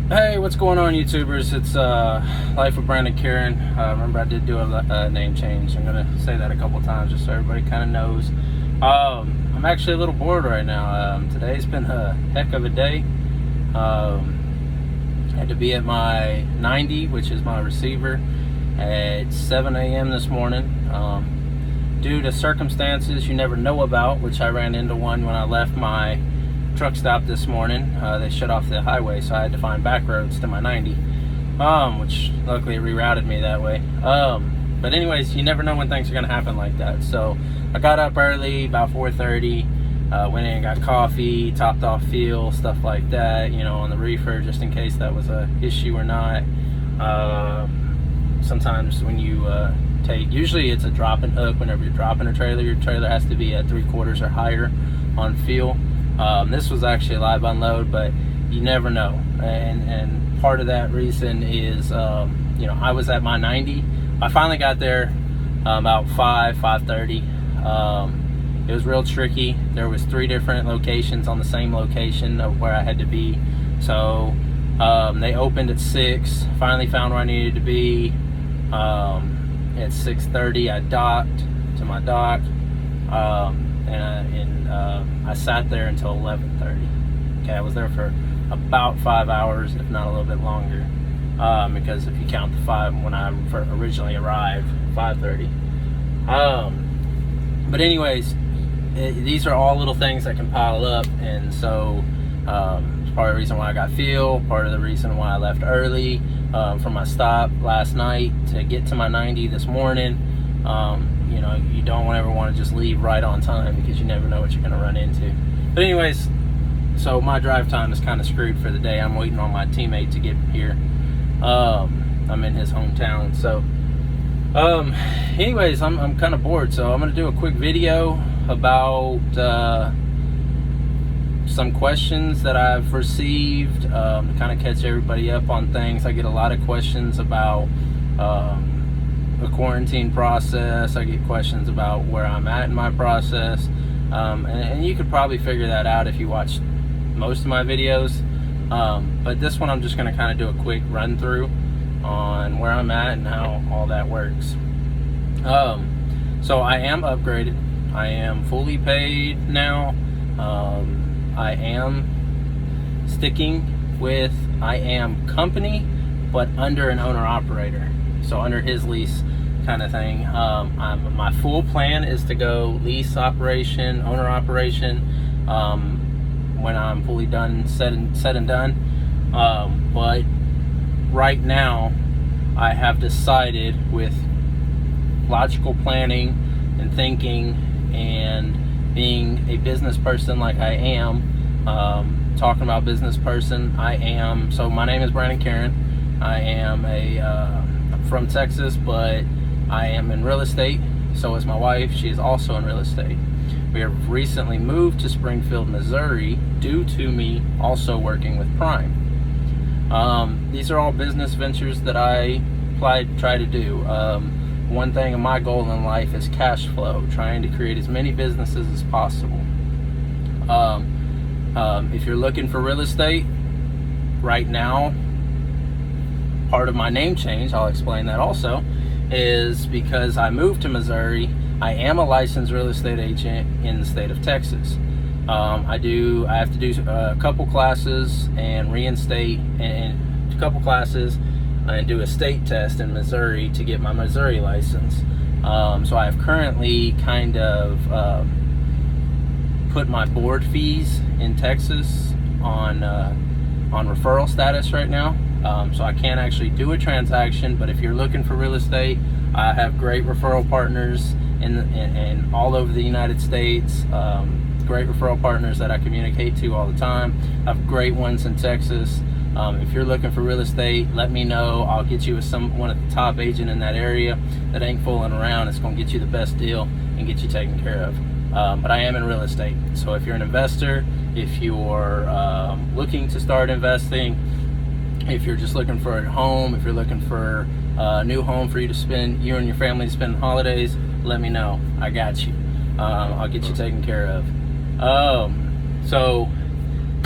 Hey, what's going on, YouTubers? It's Life with Brandon Karen. Remember, I did do a name change. I'm gonna say that a couple times just so everybody kind of knows. I'm actually a little bored right now. Today's been a heck of a day. I had to be at my 90, which is my receiver, at 7 a.m. this morning. Due to circumstances you never know about, which I ran into one when I left my truck stop this morning. They shut off the highway, so I had to find back roads to my 90, which luckily rerouted me that way. But anyways, you never know when things are going to happen like that. So I got up early, about 4:30, went in and got coffee, topped off fuel, stuff like that, you know, on the reefer, just in case that was a issue or not. Sometimes when you usually it's a drop and hook. Whenever you're dropping a trailer, your trailer has to be at 3/4 or higher on fuel. This was actually a live unload, but you never know. And part of that reason is, you know, I was at my 90. I finally got there about 5:30. It was real tricky. There was 3 different locations on the same location of where I had to be. So they opened at 6. Finally found where I needed to be. At 6:30, I docked to my dock. I sat there until 11:30. Okay, I was there for about 5 hours, if not a little bit longer, because if you count the 5 when I originally arrived, 5:30. But anyways, these are all little things that can pile up, and so it's part of the reason why I got fuel, part of the reason why I left early from my stop last night to get to my 90 this morning. You know, you don't ever want to just leave right on time because you never know what you're going to run into. But anyways, so my drive time is kind of screwed for the day. I'm waiting on my teammate to get here. I'm in his hometown. So anyways, I'm kind of bored, so I'm going to do a quick video about some questions that I've received to kind of catch everybody up on things. I get a lot of questions about the quarantine process. I get questions about where I'm at in my process, and you could probably figure that out if you watch most of my videos, but this one I'm just going to kind of do a quick run through on where I'm at and how all that works. So I am upgraded. I am fully paid now. I am sticking with I am company, but under an owner-operator, so under his lease kind of thing. My full plan is to go lease operation, owner operation, when I'm fully done, said and done. But right now, I have decided, with logical planning and thinking and being a business person like I am, talking about business person, so my name is Brandon Karen. I am I'm from Texas, but I am in real estate. So is my wife. She is also in real estate. We have recently moved to Springfield, Missouri, due to me also working with Prime. These are all business ventures that I try to do. One thing of my goal in life is cash flow, trying to create as many businesses as possible. If you're looking for real estate right now, part of my name change, I'll explain that also, is because I moved to Missouri. I am a licensed real estate agent in the state of Texas. I have to do a couple classes and reinstate, and a couple classes and do a state test in Missouri to get my Missouri license. So I have currently kind of put my board fees in Texas on referral status right now. So I can't actually do a transaction, but if you're looking for real estate, I have great referral partners in all over the United States. Great referral partners that I communicate to all the time. I have great ones in Texas. If you're looking for real estate, let me know. I'll get you with one of the top agent in that area that ain't fooling around. It's going to get you the best deal and get you taken care of. But I am in real estate. So if you're an investor, if you're looking to start investing, if you're just looking for a home, if you're looking for a new home for you and your family to spend holidays, let me know. I got you. I'll get you taken care of. So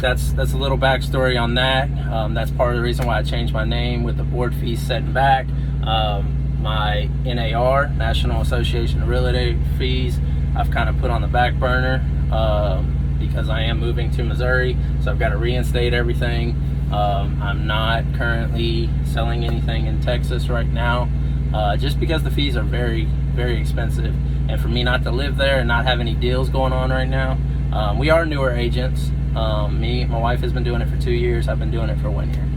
that's a little backstory on that. That's part of the reason why I changed my name, with the board fees setting back. My NAR, National Association of Real Estate Fees, I've kind of put on the back burner because I am moving to Missouri, so I've got to reinstate everything. I'm not currently selling anything in Texas right now, just because the fees are very, very expensive. And for me not to live there and not have any deals going on right now, we are newer agents. My wife has been doing it for 2 years. I've been doing it for 1 year.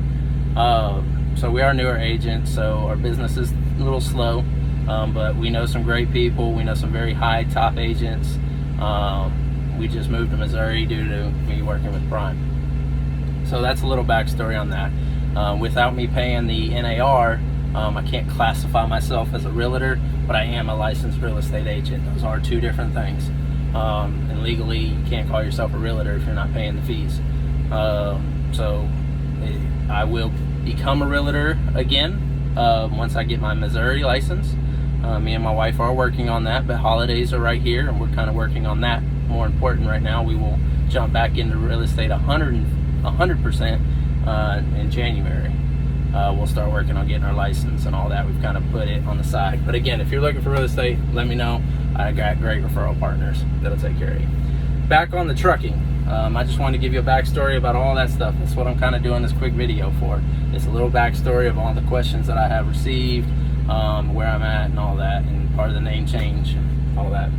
So we are newer agents, so our business is a little slow, but we know some great people. We know some very high top agents. We just moved to Missouri due to me working with Prime. So that's a little backstory on that. Without me paying the NAR, I can't classify myself as a realtor, but I am a licensed real estate agent. Those are two different things. And legally, you can't call yourself a realtor if you're not paying the fees. I will become a realtor again once I get my Missouri license. Me and my wife are working on that, but holidays are right here, and we're kind of working on that. More important right now, we will jump back into real estate 100% in January. We'll start working on getting our license and all that. We've kind of put it on the side. But again, if you're looking for real estate, let me know. I got great referral partners that'll take care of you. Back on the trucking. I just wanted to give you a backstory about all that stuff. That's what I'm kind of doing this quick video for. It's a little backstory of all the questions that I have received, where I'm at and all that, and part of the name change and all that.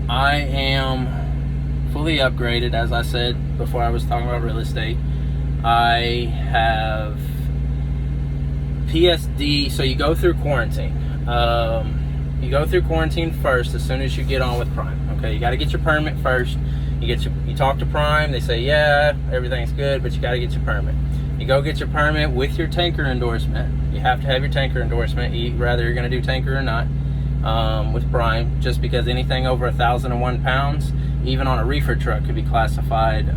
I am fully upgraded, as I said before I was talking about real estate. I have PSD, so you go through quarantine. You go through quarantine first as soon as you get on with Prime. Okay, you got to get your permit first. You talk to Prime, they say, yeah, everything's good, but you got to get your permit. You go get your permit with your tanker endorsement. You have to have your tanker endorsement, whether you're going to do tanker or not, with Prime, just because anything over 1,001 pounds, even on a reefer truck, could be classified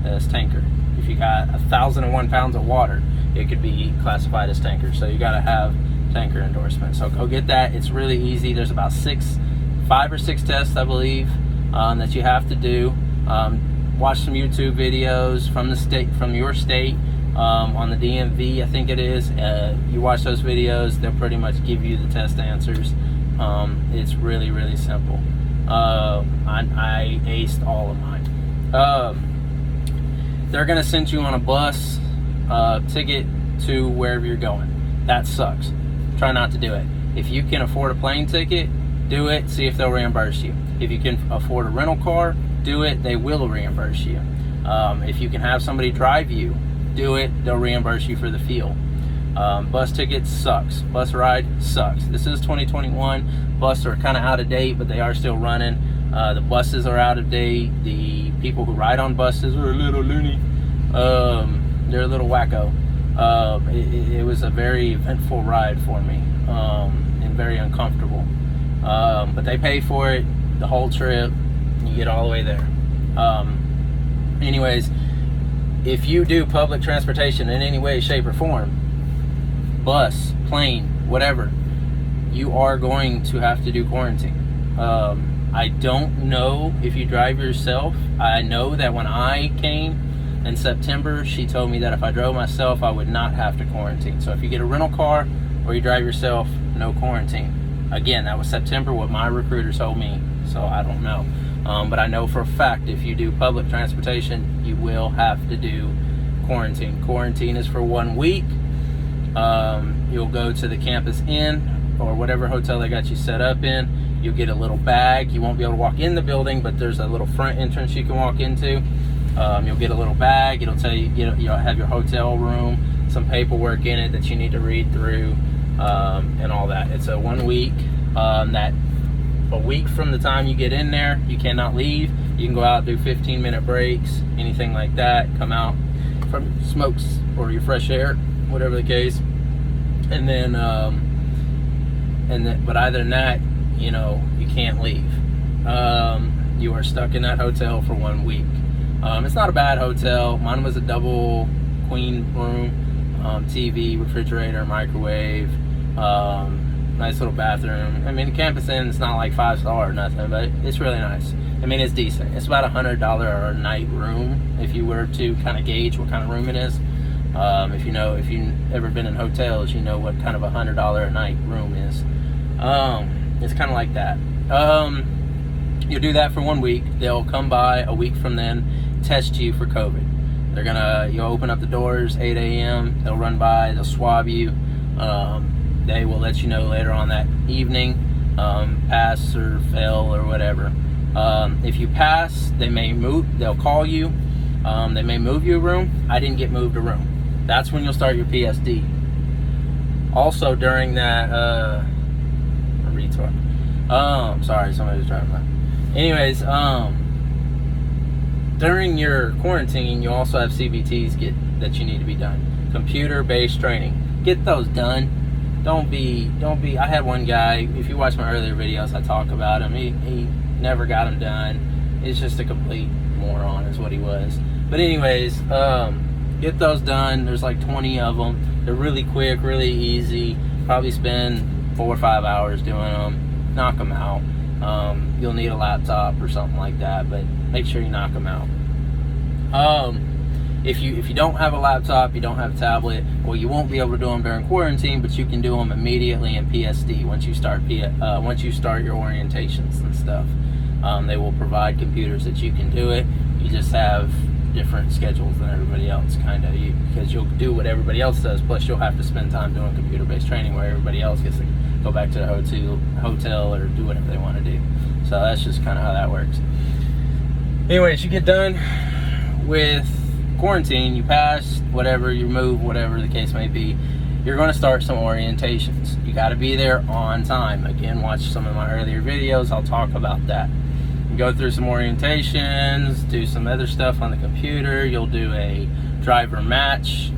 as tanker. If you got 1,001 pounds of water, it could be classified as tanker. So you got to have tanker endorsement. So go get that. It's really easy. There's about 5 or 6 tests, I believe, that you have to do. Watch some YouTube videos from your state, on the DMV, I think it is. You watch those videos, they'll pretty much give you the test answers. It's really, really simple. I aced all of mine. They're gonna send you on a bus ticket to wherever you're going. That sucks. Try not to do it. If you can afford a plane ticket, do it. See if they'll reimburse you. If you can afford a rental car, do it. They will reimburse you. If you can have somebody drive you, do it. They'll reimburse you for the fuel. Bus tickets sucks. Bus ride sucks. This is 2021. Buses are kind of out of date, but they are still running. The buses are out of date. The people who ride on buses are a little loony. They're a little wacko. It was a very eventful ride for me, and very uncomfortable. But they pay for it the whole trip. You get all the way there. Anyways, if you do public transportation in any way, shape, or form, bus, plane, whatever, you are going to have to do quarantine. I don't know if you drive yourself. I know that when I came in September, she told me that if I drove myself, I would not have to quarantine. So if you get a rental car or you drive yourself, no quarantine. Again, that was September, what my recruiter told me, so I don't know. But I know for a fact if you do public transportation, you will have to do quarantine. Quarantine is for 1 week. You'll go to the Campus Inn or whatever hotel they got you set up in. You'll get a little bag. You won't be able to walk in the building, but there's a little front entrance you can walk into. You'll get a little bag. It'll tell you, you'll have your hotel room, some paperwork in it that you need to read through, and all that. It's a 1 week. A week from the time you get in there, you cannot leave. You can go out, do 15-minute breaks, anything like that. Come out from smokes or your fresh air, whatever the case. And then, but other than that, you can't leave. You are stuck in that hotel for 1 week. It's not a bad hotel. Mine was a double queen room, TV, refrigerator, microwave, nice little bathroom. I mean, Campus Inn, it's not like 5-star or nothing, but it's really nice. I mean, it's decent. It's about $100 a night room if you were to kind of gauge what kind of room it is. If you've ever been in hotels, you know what kind of $100 a night room is. It's kind of like that. You'll do that for 1 week. They'll come by a week from then, test you for COVID. You'll open up the doors 8 a.m. They'll run by, they'll swab you. They will let you know later on that evening, pass or fail or whatever. If you pass, they'll call you. They may move you a room. I didn't get moved a room. That's when you'll start your PSD. Also during that, sorry, somebody was driving by. Anyways, during your quarantine, you also have CBTs that you need to be done. Computer-based training. Get those done. Don't be, I had one guy, if you watch my earlier videos, I talk about him. He never got them done. He's just a complete moron is what he was. But anyways, get those done. There's like 20 of them. They're really quick, really easy. Probably spend 4 or 5 hours doing them. Knock them out. You'll need a laptop or something like that, but make sure you knock them out. If you don't have a laptop, you don't have a tablet, well, you won't be able to do them during quarantine, but you can do them immediately in PSD once you start your orientations and stuff. They will provide computers that you can do it. You just have different schedules than everybody else, kind of, because you'll do what everybody else does, plus you'll have to spend time doing computer-based training where everybody else gets to go back to the hotel or do whatever they want to do. So that's just kind of how that works. Anyways, you get done with quarantine, you pass, whatever, you move, whatever the case may be, you're going to start some orientations. You got to be there on time. Again, watch some of my earlier videos, I'll talk about that. You go through some orientations, do some other stuff on the computer. You'll do a driver match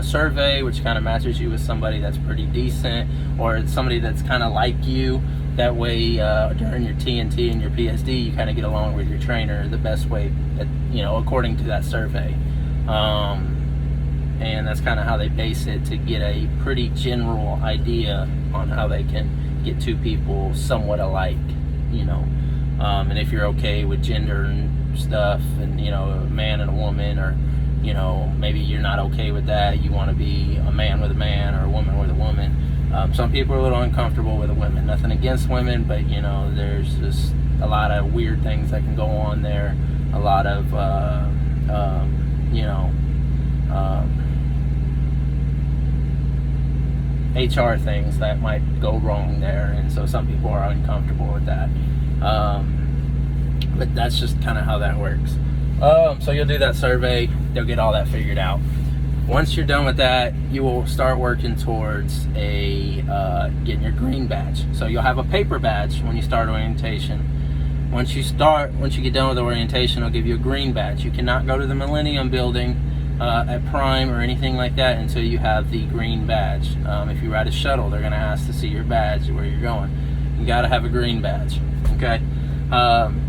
survey, which kind of matches you with somebody that's pretty decent, or somebody that's kind of like you. That way, during your TNT and your PSD, you kind of get along with your trainer the best way, according to that survey. And that's kind of how they base it, to get a pretty general idea on how they can get two people somewhat alike, and if you're okay with gender and stuff, and a man and a woman, or maybe you're not okay with that, you want to be a man with a man or a woman with a woman. Some people are a little uncomfortable with the women. Nothing against women, but there's just a lot of weird things that can go on there. A lot of HR things that might go wrong there, and so some people are uncomfortable with that. But that's just kind of how that works. So you'll do that survey. They'll get all that figured out. Once you're done with that, you will start working towards getting your green badge. So you'll have a paper badge when you start orientation. Once you get done with the orientation, they'll give you a green badge. You cannot go to the Millennium Building at Prime or anything like that until you have the green badge. If you ride a shuttle, they're going to ask to see your badge where you're going. You got to have a green badge. Okay.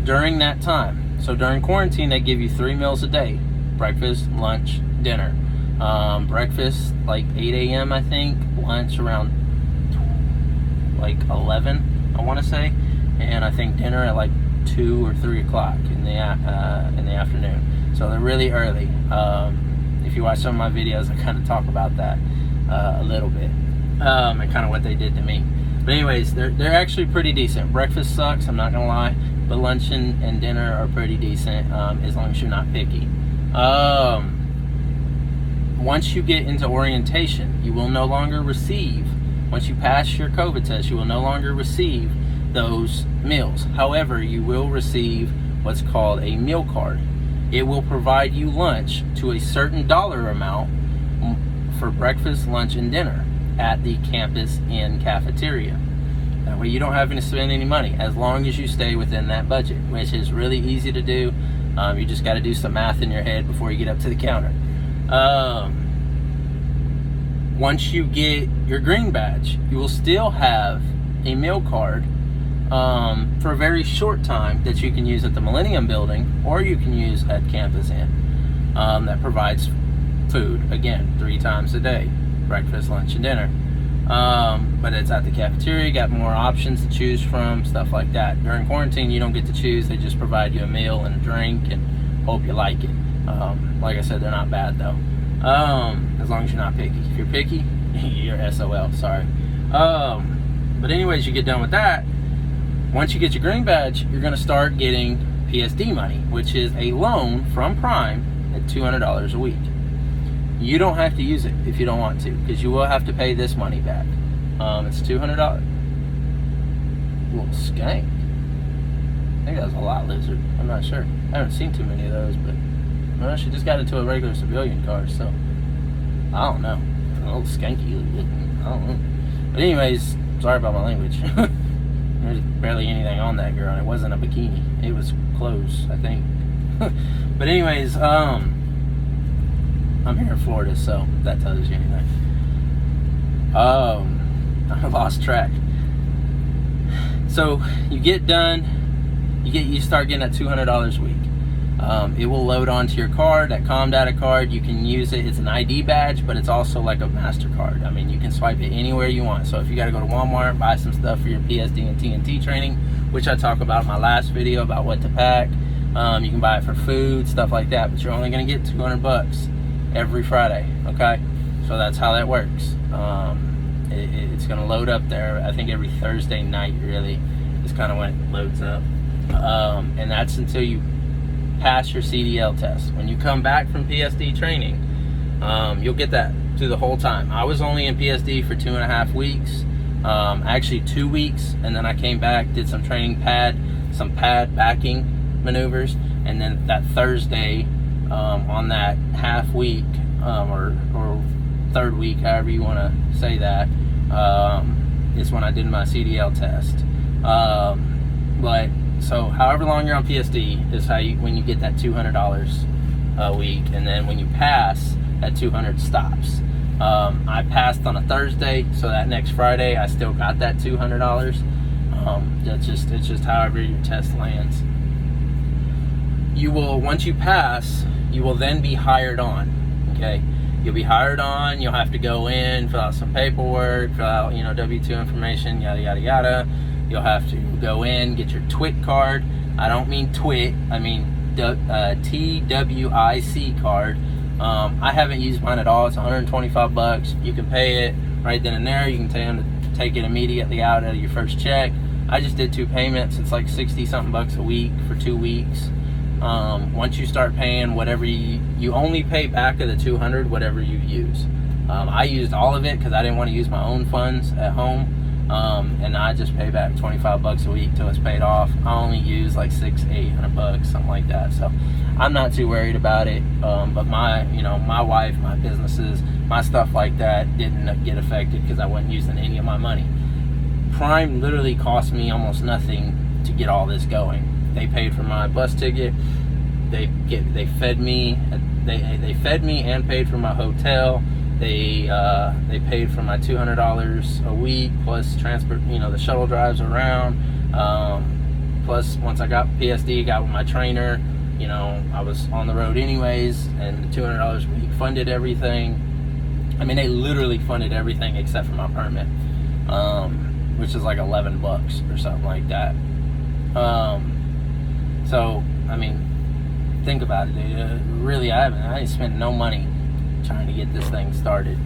During that time, so during quarantine, they give you 3 meals a day: breakfast, lunch, dinner. Breakfast like 8 a.m. I think, lunch around like 11, I want to say, and I think dinner at like 2 or 3 o'clock in the afternoon. So they're really early. If you watch some of my videos, I kind of talk about that a little bit, and kind of what they did to me. But anyways, they're actually pretty decent. Breakfast sucks, I'm not gonna lie, but lunch and dinner are pretty decent, as long as you're not picky. Once you get into orientation, you will no longer receive, once you pass your COVID test, you will no longer receive those meals. However, you will receive what's called a meal card. It will provide you lunch to a certain dollar amount for breakfast, lunch, and dinner at the campus inn cafeteria. That way you don't have to spend any money, as long as you stay within that budget, which is really easy to do. You just got to do some math in your head before you get up to the counter. Once you get your green badge, you will still have a meal card for a very short time that you can use at the Millennium Building, or you can use at Campus Inn, that provides food, again, 3 times a day: breakfast, lunch, and dinner. But it's at the cafeteria. You got more options to choose from, stuff like that. During quarantine, you don't get to choose. They just provide you a meal and a drink and hope you like it. Like I said, they're not bad though, as long as you're not picky. If you're picky, you're SOL, sorry. But anyways, you get done with that. Once you get your green badge, you're going to start getting PSD money, which is a loan from Prime at $200 a week. You don't have to use it if you don't want to, because you will have to pay this money back. It's $200. Little skank. I think that was a lot lizard. I'm not sure. I haven't seen too many of those, but well, she just got into a regular civilian car, so I don't know. A little skanky looking. I don't know. But anyways, sorry about my language. There's barely anything on that girl, and it wasn't a bikini. It was clothes, I think. But anyways, I'm here in Florida, so if that tells you anything. I lost track. So you get done, you start getting that $200 a week. It will load onto your card, that CABTYL card. You can use it. It's an ID badge, but it's also like a MasterCard. I mean, you can swipe it anywhere you want. So if you got to go to Walmart, buy some stuff for your PSD and TNT training, which I talk about in my last video about what to pack. You can buy it for food, stuff like that, but you're only going to get $200 every Friday, okay? So that's how that works. It's going to load up there, I think every Thursday night, really, is kind of when it loads up. And that's until you pass your CDL test. When you come back from PSD training, you'll get that through the whole time. I was only in PSD for 2.5 weeks, actually 2 weeks, and then I came back, did some training some pad backing maneuvers, and then that Thursday, on that half week, or third week, however you want to say that, is when I did my CDL test. But so however long you're on PSD is how when you get that $200 a week, and then when you pass, that 200 stops. I passed on a Thursday, so that next Friday I still got that $200. It's just however your test lands. You will, once you pass, you will then be hired on. Okay, you'll be hired on. You'll have to go in, fill out some paperwork, fill out W-2 information, yada yada yada. You'll have to go in, get your TWIC card. I don't mean TWIT, I mean TWIC card. I haven't used mine at all. It's $125. You can pay it right then and there. You can tell them to take it immediately out of your first check. I just did 2 payments. It's like 60 something bucks a week for 2 weeks. Once you start paying whatever you only pay back of the 200 whatever you use. I used all of it because I didn't want to use my own funds at home. And I just pay back 25 bucks a week till it's paid off. I only use like $600-800 bucks, something like that. So I'm not too worried about it. But my wife, my businesses, my stuff like that didn't get affected because I wasn't using any of my money. Prime literally cost me almost nothing to get all this going. They paid for my bus ticket. They fed me. They fed me and paid for my hotel. They paid for my $200 a week plus transport, the shuttle drives around. Plus, once I got PSD, got with my trainer, I was on the road anyways, and the $200 a week funded everything. I mean, they literally funded everything except for my permit, which is like 11 bucks or something like that. So, I mean, think about it, dude. Really, I ain't spent no money trying to get this thing started.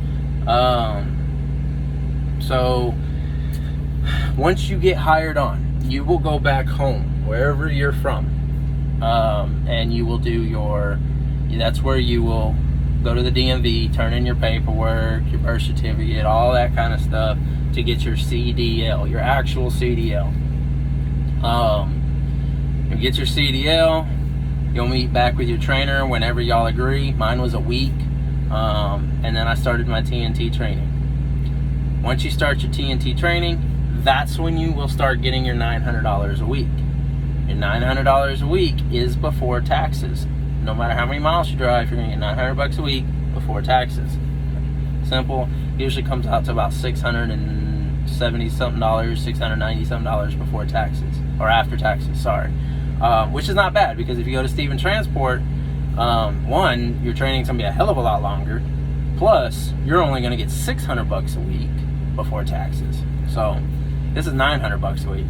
So once you get hired on, you will go back home wherever you're from, and you will do that's where you will go to the DMV, turn in your paperwork, your birth certificate, all that kind of stuff to get your CDL, your actual CDL. You get your CDL, you'll meet back with your trainer whenever y'all agree. Mine was a week. And then I started my TNT training. Once you start your TNT training, that's when you will start getting your $900 a week. Your $900 a week is before taxes. No matter how many miles you drive, you're gonna get 900 bucks a week before taxes. Simple. Usually comes out to about $670 something, $690 something before taxes, or after taxes, sorry. Which is not bad, because if you go to Stephen Transport, one, your training's gonna be a hell of a lot longer. Plus, you're only gonna get 600 bucks a week before taxes. So this is $900 a week.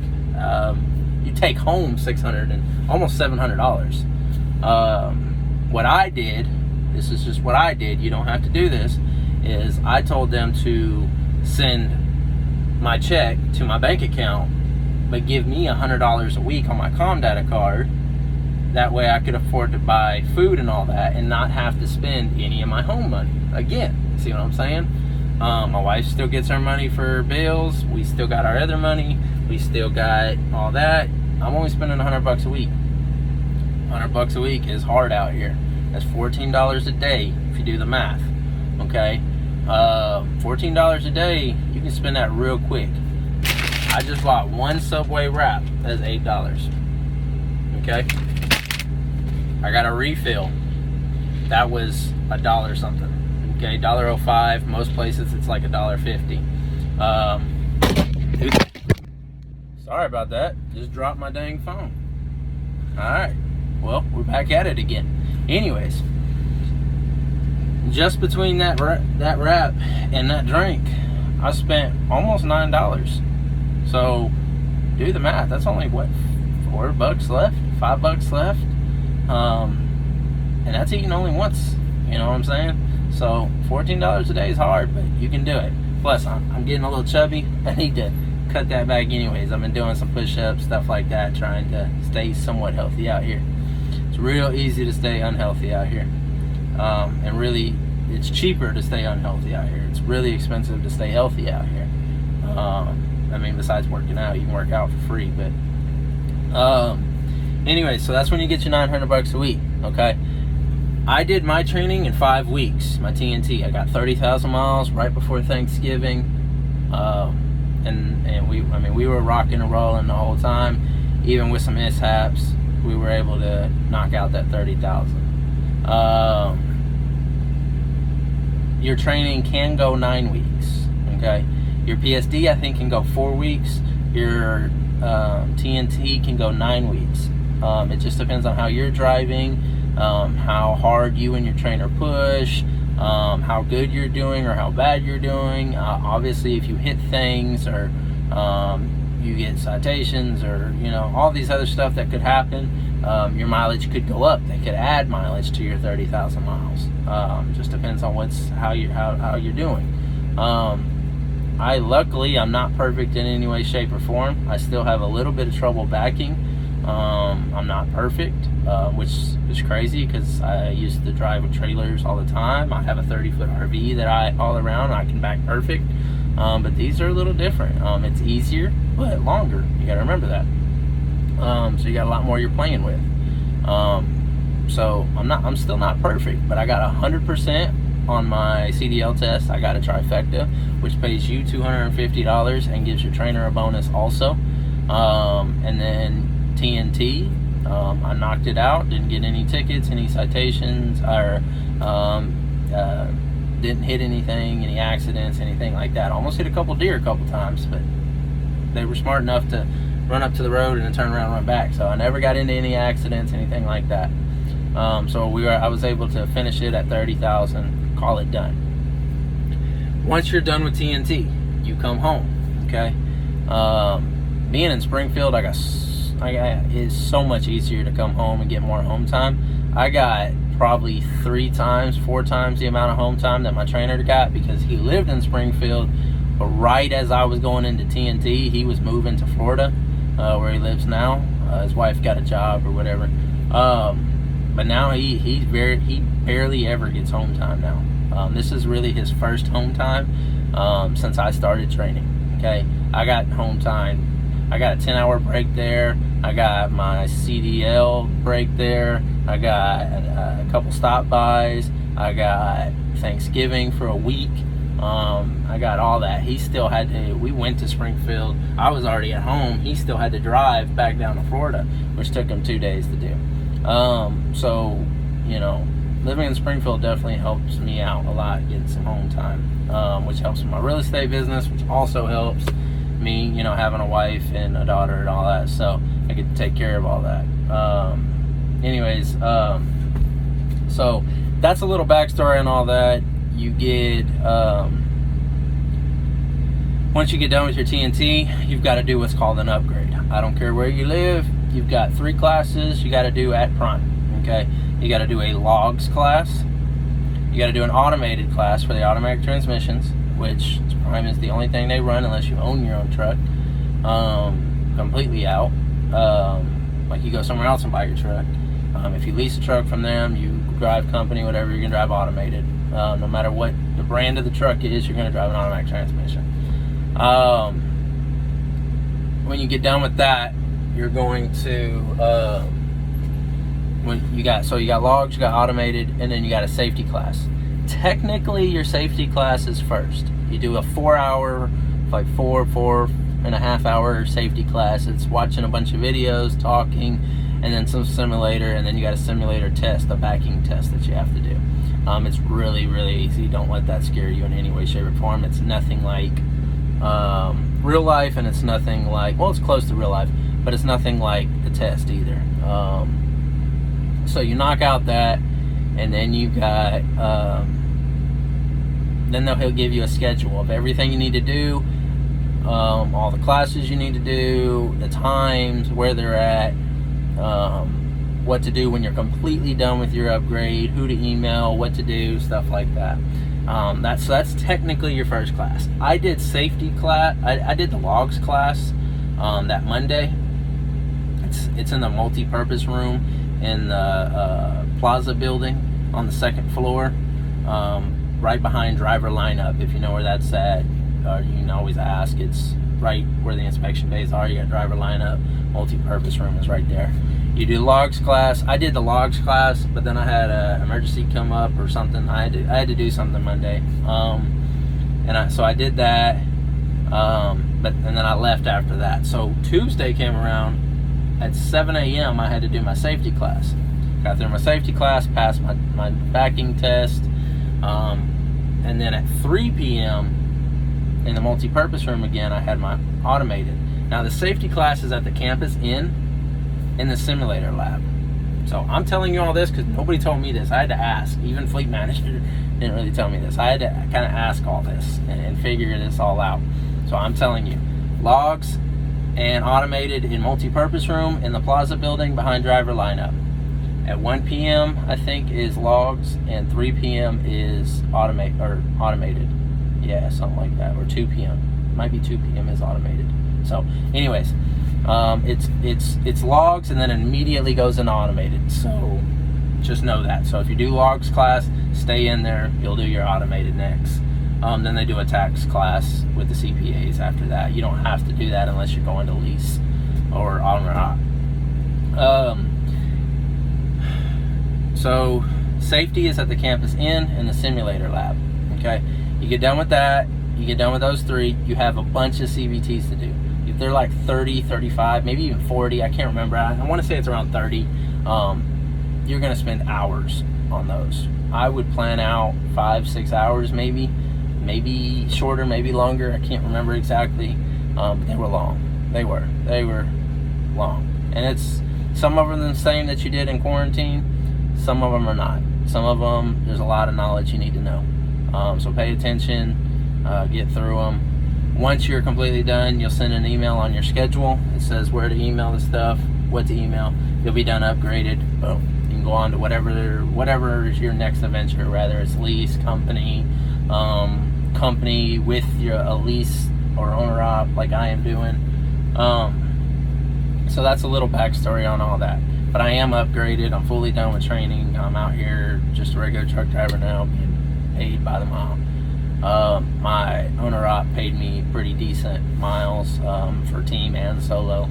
You take home $600 and almost $700. What I did, this is just what I did, you don't have to do this, is I told them to send my check to my bank account, but give me $100 a week on my CABTYL card. That way I could afford to buy food and all that and not have to spend any of my home money. Again, see what I'm saying? My wife still gets her money for bills. We still got our other money. We still got all that. I'm only spending $100 a week. $100 a week is hard out here. That's $14 a day if you do the math. Okay, $14 a day, you can spend that real quick. I just bought one Subway wrap. That's $8. Okay, I got a refill. That was $1 something. Okay, $1.05. Most places it's like $1.50. Sorry about that. Just dropped my dang phone. All right. Well, we're back at it again. Anyways, just between that wrap and that drink, I spent almost $9. So do the math. That's only what, $4 left, $5 left, and that's eating only once. You know what I'm saying? So $14 a day is hard, but you can do it. Plus, I'm getting a little chubby. I need to cut that back anyways. I've been doing some push-ups, stuff like that, trying to stay somewhat healthy out here. It's real easy to stay unhealthy out here. And really, it's cheaper to stay unhealthy out here. It's really expensive to stay healthy out here. I mean, besides working out, you can work out for free. But anyway, so that's when you get your $900 a week. Okay, I did my training in 5 weeks. My TNT, I got 30,000 miles right before Thanksgiving, and we were rocking and rolling the whole time. Even with some mishaps, we were able to knock out that 30,000. Your training can go 9 weeks. Okay, your PSD I think can go 4 weeks. Your TNT can go 9 weeks. It just depends on how you're driving, how hard you and your trainer push, how good you're doing or how bad you're doing. Obviously, if you hit things or you get citations or all these other stuff that could happen, your mileage could go up. They could add mileage to your 30,000 miles. Just depends on how you're doing. Luckily I'm not perfect in any way, shape, or form. I still have a little bit of trouble backing. I'm not perfect, which is crazy because I used to drive with trailers all the time. I have a 30-foot RV that I haul around and I can back perfect. But these are a little different. It's easier, but longer. You gotta remember that. So you got a lot more you're playing with. So I'm still not perfect, but I got 100% on my CDL test. I got a trifecta, which pays you $250 and gives your trainer a bonus also. And then TNT, I knocked it out, didn't get any tickets, any citations, or didn't hit anything, any accidents, anything like that. Almost hit a couple deer a couple times, but they were smart enough to run up to the road and then turn around and run back. So I never got into any accidents, anything like that. So I was able to finish it at 30,000, call it done. Once you're done with TNT, you come home. Okay. Being in Springfield, it's so much easier to come home and get more home time. I got probably 4 times the amount of home time that my trainer got because he lived in Springfield, but right as I was going into TNT, he was moving to Florida, where he lives now. His wife got a job or whatever. But now he barely ever gets home time now. This is really his first home time since I started training. Okay, I got home time. I got a 10-hour break there. I got my CDL break there. I got a couple stop-bys. I got Thanksgiving for a week. I got all that. He still had to, we went to Springfield. I was already at home. He still had to drive back down to Florida, which took him 2 days to do. So, living in Springfield definitely helps me out a lot, getting some home time, which helps with my real estate business, which also helps me, having a wife and a daughter and all that. So I get to take care of all that. So that's a little backstory on all that. You get, once you get done with your TNT, you've got to do what's called an upgrade. I don't care where you live. You've got 3 classes you got to do at Prime. Okay, you got to do a logs class. You got to do an automated class for the automatic transmissions, which Prime is the only thing they run unless you own your own truck. Completely out. Like you go somewhere else and buy your truck. If you lease a truck from them, you drive company, whatever, you're gonna drive automated. No matter what the brand of the truck is, you're gonna drive an automatic transmission. When you get done with that, you're going to you got logs, you got automated, and then you got a safety class. Technically, your safety class is first. You do a 4-hour, like 4.5 hour safety class. It's watching a bunch of videos, talking, and then some simulator, and then you got a simulator test, a backing test that you have to do. It's really, really easy. Don't let that scare you in any way, shape, or form. It's nothing like real life, and it's nothing like, well, it's close to real life, but it's nothing like the test either. So you knock out that, and then you got, then he'll give you a schedule of everything you need to do, all the classes you need to do, the times, where they're at, what to do when you're completely done with your upgrade, who to email, what to do, stuff like that. That's technically your first class. I did safety class. I did the logs class that Monday. It's in the multi-purpose room in the Plaza building on the 2nd floor, right behind driver lineup. If you know where that's at, you can always ask. It's right where the inspection bays are. You got driver lineup, multi-purpose room is right there. You do logs class. I did the logs class, but then I had an emergency come up or something. I had to do something Monday, so I did that. And then I left after that. So Tuesday came around. At 7 a.m. I had to do my safety class. Got through my safety class, passed my backing test, and then at 3 p.m. in the multi-purpose room again, I had my automated. Now the safety class is at the campus in the simulator lab. So I'm telling you all this because nobody told me this. I had to ask. Even fleet manager didn't really tell me this. I had to kind of ask all this and figure this all out. So I'm telling you, logs and automated in multi-purpose room in the Plaza building behind driver lineup. At 1 p.m. I think is logs, and 3 p.m. is automated. Yeah, something like that. Or 2 p.m. Might be 2 p.m. is automated. So, anyways, it's logs, and then immediately goes into automated. So, just know that. So if you do logs class, stay in there. You'll do your automated next. Then they do a tax class with the CPAs after that. You don't have to do that unless you're going to lease or owner op. So safety is at the campus in the simulator lab. Okay, you get done with that. You get done with those 3. You have a bunch of CVTs to do. If they're like 30, 35, maybe even 40, I can't remember. I want to say it's around 30. You're going to spend hours on those. I would plan out 5-6 hours maybe shorter, maybe longer. I can't remember exactly, but they were long. They were long, and it's some of them the same that you did in quarantine. Some of them are not. Some of them there's a lot of knowledge you need to know. So pay attention, get through them. Once you're completely done, you'll send an email on your schedule. It says where to email the stuff, what to email. You'll be done, upgraded. Boom. You can go on to whatever is your next adventure, whether it's lease, company with a lease or owner op like I am doing. So that's a little backstory on all that. But I am upgraded. I'm fully done with training. I'm out here just a regular truck driver now, being paid by the mile. My owner op paid me pretty decent miles for team and solo.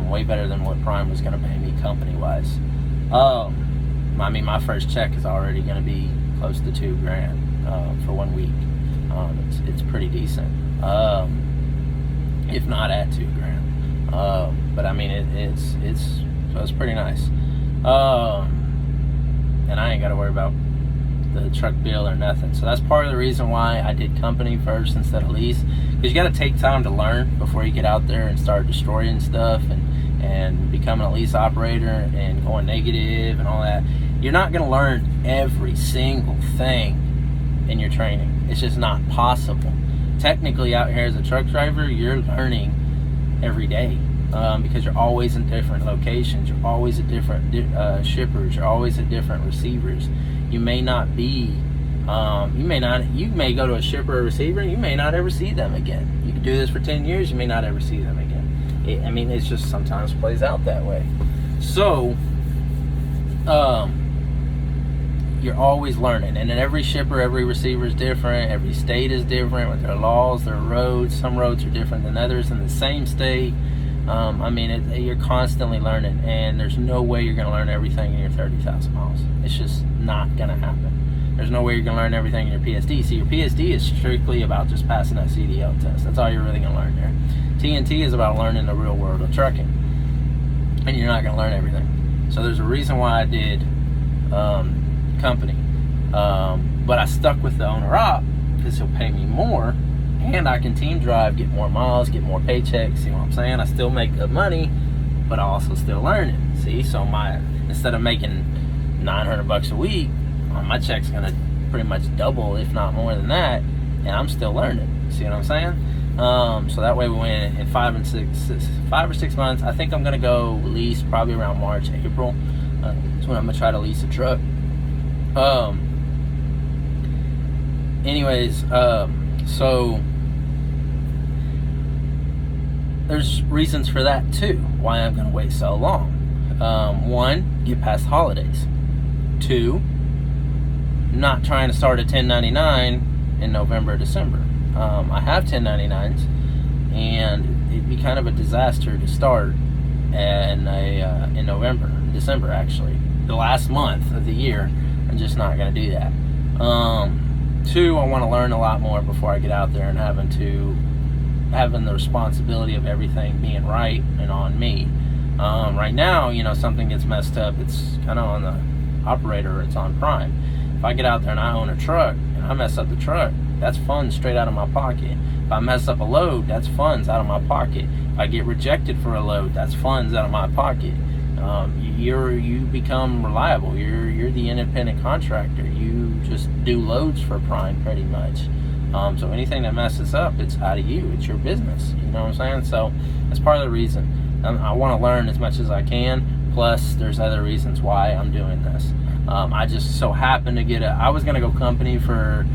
Way better than what Prime was going to pay me company wise. I mean, my first check is already going to be close to $2,000 for 1 week. It's pretty decent, if not at $2,000. But I mean, it's pretty nice. And I ain't got to worry about the truck bill or nothing. So that's part of the reason why I did company first instead of lease, because you got to take time to learn before you get out there and start destroying stuff and becoming a lease operator and going negative and all that. You're not going to learn every single thing in your training. It's just not possible. technically out here as a truck driver, you're learning every day, because you're always in different locations, you're always at different shippers, you're always at different receivers. You may not be, you may go to a shipper or receiver, you may not ever see them again. You could do this for 10 years, you may not ever see them again. I mean, it's just sometimes plays out that way. So, you're always learning, and then every shipper, every receiver is different, every state is different with their laws, their roads. Some roads are different than others in the same state. I mean, you're constantly learning, and there's no way you're going to learn everything in your 30,000 miles. It's just not going to happen. There's no way you're going to learn everything in your PSD. See, your PSD is strictly about just passing that CDL test. That's all you're really going to learn there. TNT is about learning the real world of trucking, and you're not going to learn everything. So there's a reason why I did company, but I stuck with the owner op because he'll pay me more, and I can team drive, get more miles, get more paychecks. See what I'm saying? I still make good money, but I also still learning. See, so instead of making $900 a week, my check's gonna pretty much double, if not more than that, and I'm still learning. See what I'm saying? So that way we went in 5 or 6 months. I think I'm gonna go lease probably around March, April. That's when I'm gonna try to lease a truck. So there's reasons for that too, why I'm going to wait so long. One, get past holidays. Two, not trying to start a 1099 in November or December. I have 1099s, and it'd be kind of a disaster to start in December, actually. The last month of the year, I'm just not going to do that. Two, I want to learn a lot more before I get out there and having the responsibility of everything being right and on me. Right now, something gets messed up, it's kind of on the operator, or it's on Prime. If I get out there and I own a truck and I mess up the truck, that's funds straight out of my pocket. If I mess up a load, that's funds out of my pocket. If I get rejected for a load, that's funds out of my pocket. You become reliable. You're the independent contractor. You just do loads for Prime pretty much. So anything that messes up, it's out of you. It's your business. You know what I'm saying? So that's part of the reason. I want to learn as much as I can. Plus, there's other reasons why I'm doing this. I just so happened to get I was gonna go company for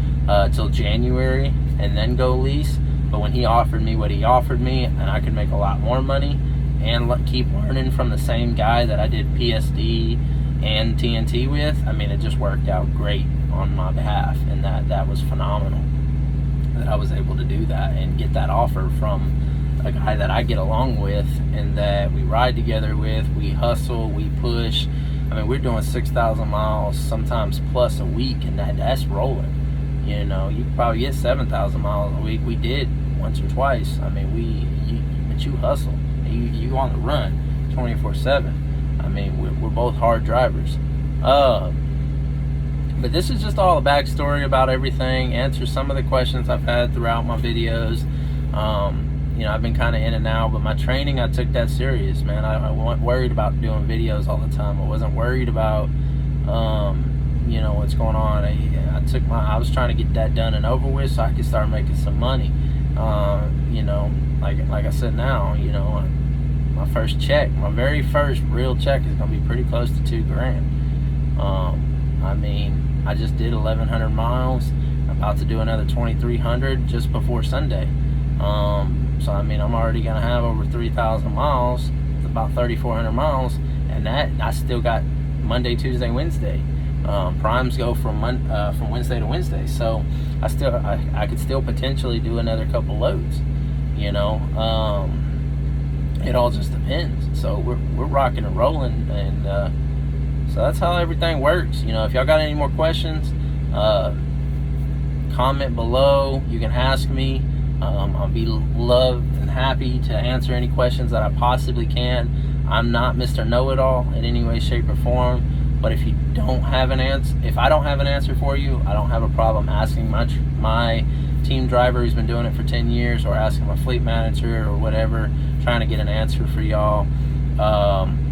till January and then go lease. But when he offered me what he offered me, and I could make a lot more money and keep learning from the same guy that I did PSD and TNT with, I mean, it just worked out great on my behalf, and that was phenomenal that I was able to do that and get that offer from a guy that I get along with and that we ride together with. We hustle, we push. I mean, we're doing 6,000 miles sometimes plus a week, and that's rolling. You could probably get 7,000 miles a week. We did once or twice. I mean, but you hustle. You on the run 24/7. I mean, we're both hard drivers. But this is just all a backstory about everything. Answer some of the questions I've had throughout my videos. I've been kind of in and out, but my training, I took that serious, man. I wasn't worried about doing videos all the time. I wasn't worried about, what's going on. I was trying to get that done and over with so I could start making some money. Like I said now, my first check, my very first real check is going to be pretty close to $2,000. I mean, I just did 1,100 miles. I'm about to do another 2,300 just before Sunday. So I mean, I'm already going to have over 3,000 miles. It's about 3,400 miles, and that I still got Monday, Tuesday, Wednesday. Primes go from Wednesday to Wednesday, so I could still potentially do another couple loads. It all just depends. So we're rocking and rolling, and so that's how everything works. If y'all got any more questions, comment below. You can ask me. I'll be loved and happy to answer any questions that I possibly can. I'm not Mr. Know-It-All in any way, shape, or form. But if you don't have an answer, if I don't have an answer for you, I don't have a problem asking my team driver who's been doing it for 10 years, or asking my fleet manager or whatever, trying to get an answer for y'all.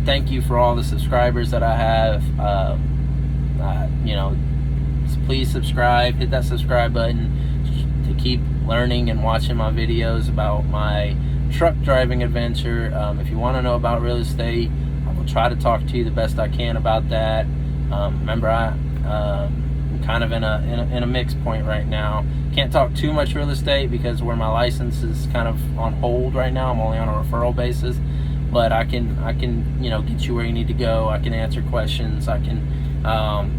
Thank you for all the subscribers that I have. Please subscribe, hit that subscribe button to keep learning and watching my videos about my truck driving adventure. If you want to know about real estate, I will try to talk to you the best I can about that. Remember, I'm kind of in a mixed point right now. Can't talk too much real estate because where my license is kind of on hold right now. I'm only on a referral basis, but I can get you where you need to go. I can answer questions. I can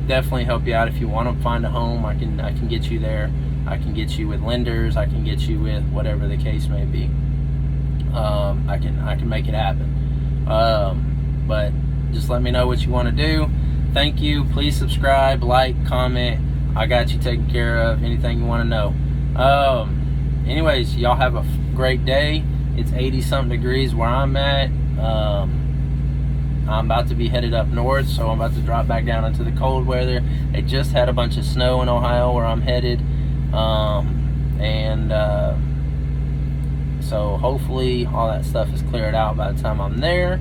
definitely help you out if you want to find a home. I can get you there. I can get you with lenders. I can get you with whatever the case may be. I can make it happen. But just let me know what you want to do. Thank you. Please subscribe, like, comment. I got you taken care of. Anything you want to know. Anyways, y'all have a great day. It's 80-something degrees where I'm at. I'm about to be headed up north, so I'm about to drop back down into the cold weather. They just had a bunch of snow in Ohio where I'm headed. So hopefully all that stuff is cleared out by the time I'm there.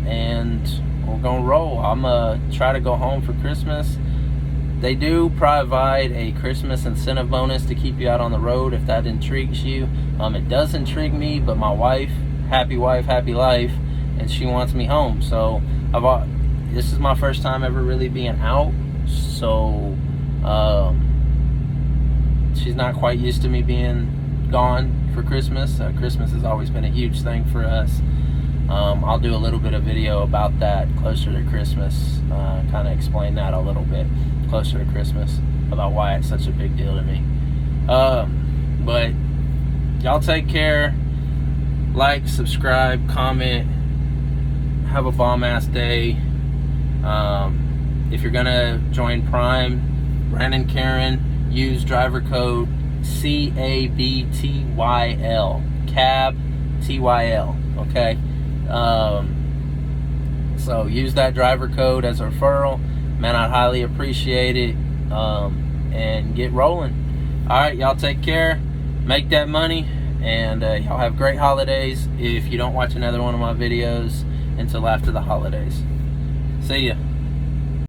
And we're gonna roll. I'm gonna try to go home for Christmas. They do provide a Christmas incentive bonus to keep you out on the road if that intrigues you. It does intrigue me, but my wife, happy life, and she wants me home. So this is my first time ever really being out. So she's not quite used to me being gone for Christmas. Christmas has always been a huge thing for us. I'll do a little bit of video about that closer to Christmas, kind of explain that a little bit closer to Christmas about why it's such a big deal to me. But y'all take care. Like, subscribe, comment. Have a bomb ass day. If you're gonna join Prime, Brandon Karen, use driver code CABTYL, CABTYL. Okay. So use that driver code as a referral. Man, I'd highly appreciate it. And get rolling. Alright, y'all take care. Make that money. And y'all have great holidays if you don't watch another one of my videos until after the holidays. See ya.